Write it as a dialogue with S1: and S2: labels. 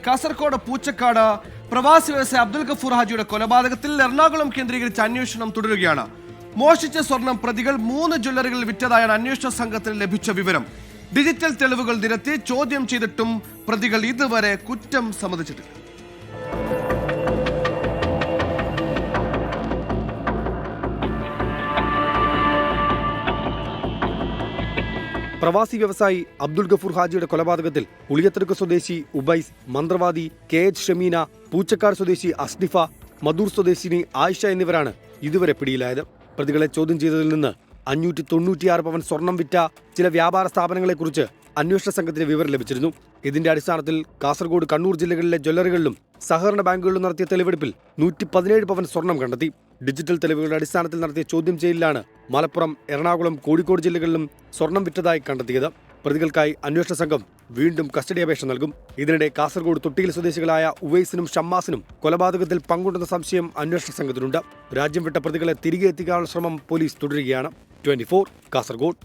S1: കാസർഗോഡ് പൂച്ചക്കാട് പ്രവാസി വ്യവസായി അബ്ദുൽ ഗഫൂർ ഹാജിയുടെ കൊലപാതകത്തിൽ എറണാകുളം കേന്ദ്രീകരിച്ച് അന്വേഷണം തുടരുകയാണ്. മോഷ്ടിച്ച സ്വർണം പ്രതികൾ 3 ജ്വല്ലറികളിൽ വിറ്റതായാണ് അന്വേഷണ സംഘത്തിന് ലഭിച്ച വിവരം. ഡിജിറ്റൽ തെളിവുകൾ നിരത്തി ചോദ്യം ചെയ്തിട്ടും പ്രതികൾ ഇതുവരെ കുറ്റം സമ്മതിച്ചിട്ടില്ല.
S2: പ്രവാസി വ്യവസായി അബ്ദുൽ ഗഫൂർ ഹാജിയുടെ കൊലപാതകത്തിൽ ഉളിയത്തടുക്ക് സ്വദേശി ഉബൈസ്, മന്ത്രവാദി KH ഷമീന, പൂച്ചക്കാട് സ്വദേശി അസ്നിഫ, മദൂർ സ്വദേശിനി ആയിഷ എന്നിവരാണ് ഇതുവരെ പിടിയിലായത്. പ്രതികളെ ചോദ്യം ചെയ്തതിൽ നിന്ന് 596 പവൻ സ്വർണം വിറ്റ ചില വ്യാപാര സ്ഥാപനങ്ങളെക്കുറിച്ച് അന്വേഷണ സംഘത്തിന് വിവരം ലഭിച്ചിരുന്നു. ഇതിന്റെ അടിസ്ഥാനത്തിൽ കാസർഗോഡ്, കണ്ണൂർ ജില്ലകളിലെ ജ്വല്ലറികളിലും സഹകരണ ബാങ്കുകളിലും നടത്തിയ തെളിവെടുപ്പിൽ 117 പവൻ സ്വർണം കണ്ടെത്തി. ഡിജിറ്റൽ തെളിവുകളുടെ അടിസ്ഥാനത്തിൽ നടത്തിയ ചോദ്യം ചെയ്യലിലാണ് മലപ്പുറം, എറണാകുളം, കോഴിക്കോട് ജില്ലകളിലും സ്വർണം വിറ്റതായി കണ്ടെത്തിയത്. പ്രതികൾക്കായി അന്വേഷണ സംഘം വീണ്ടും കസ്റ്റഡി അപേക്ഷ നൽകും. ഇതിനിടെ കാസർഗോഡ് തൊട്ടിയിൽ സ്വദേശികളായ ഉവൈസിനും ഷമ്മാസിനും കൊലപാതകത്തിൽ പങ്കുണ്ടെന്ന സംശയം അന്വേഷണ സംഘത്തിനുണ്ട്. രാജ്യം വിട്ട പ്രതികളെ തിരികെ എത്തിക്കാനുള്ള ശ്രമം പോലീസ് തുടരുകയാണ്. 24 കാസർഗോഡ്.